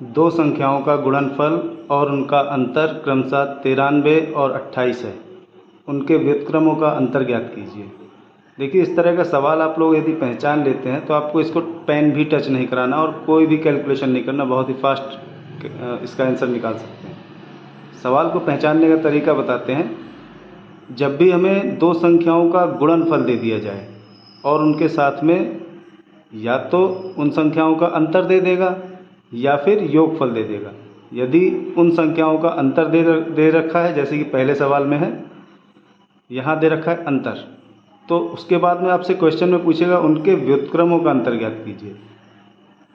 दो संख्याओं का गुणनफल और उनका अंतर क्रमशः 93 और 28 है। उनके व्युत्क्रमों का अंतर ज्ञात कीजिए। देखिए, इस तरह का सवाल आप लोग यदि पहचान लेते हैं तो आपको इसको पेन भी टच नहीं कराना और कोई भी कैलकुलेशन नहीं करना, बहुत ही फास्ट इसका आंसर निकाल सकते हैं। सवाल को पहचानने का तरीका बताते हैं। जब भी हमें दो संख्याओं का गुणनफल दे दिया जाए और उनके साथ में या तो उन संख्याओं का अंतर दे देगा या फिर योगफल दे देगा। यदि उन संख्याओं का अंतर दे रखा है, जैसे कि पहले सवाल में है, यहाँ दे रखा है अंतर, तो उसके बाद में आपसे क्वेश्चन में पूछेगा उनके व्युत्क्रमों का अंतर ज्ञात कीजिए।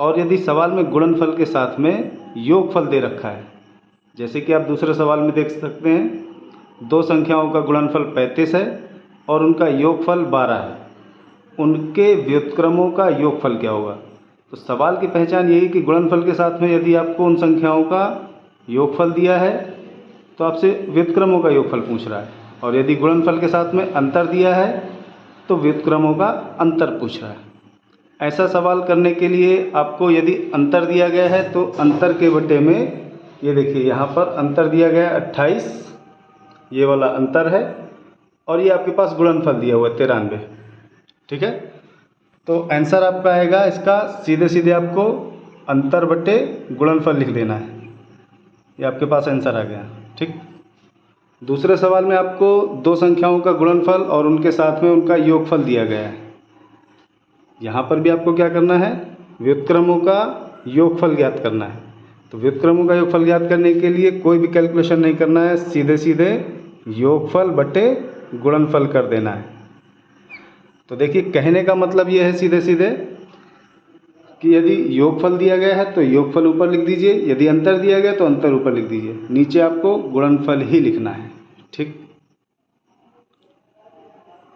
और यदि सवाल में गुणनफल के साथ में योगफल दे रखा है, जैसे कि आप दूसरे सवाल में देख सकते हैं, दो संख्याओं का गुणनफल 35 है और उनका योगफल 12 है, उनके व्युत्क्रमों का योगफल क्या होगा। तो सवाल की पहचान यही कि गुणनफल के साथ में यदि आपको उन संख्याओं का योगफल दिया है तो आपसे व्युत्क्रमों का योगफल पूछ रहा है, और यदि गुणनफल के साथ में अंतर दिया है तो व्युत्क्रमों का अंतर पूछ रहा है। ऐसा सवाल करने के लिए आपको यदि अंतर दिया गया है तो अंतर के बटे में, ये देखिए यहाँ पर अंतर दिया गया है 28, ये वाला अंतर है, और ये आपके पास गुणनफल दिया हुआ है 93। ठीक है, तो आंसर आपका आएगा इसका, सीधे सीधे आपको अंतर बटे गुणनफल लिख देना है। ये आपके पास आंसर आ गया। ठीक, दूसरे सवाल में आपको दो संख्याओं का गुणनफल और उनके साथ में उनका योगफल दिया गया है। यहाँ पर भी आपको क्या करना है, व्युत्क्रमों का योगफल ज्ञात करना है। तो व्युत्क्रमों का योगफल ज्ञात करने के लिए कोई भी कैलकुलेशन नहीं करना है, सीधे सीधे योगफल बटे गुणनफल कर देना है। तो देखिए, कहने का मतलब ये है सीधे सीधे कि यदि योगफल दिया गया है तो योगफल ऊपर लिख दीजिए, यदि अंतर दिया गया तो अंतर ऊपर लिख दीजिए, नीचे आपको गुणनफल ही लिखना है। ठीक।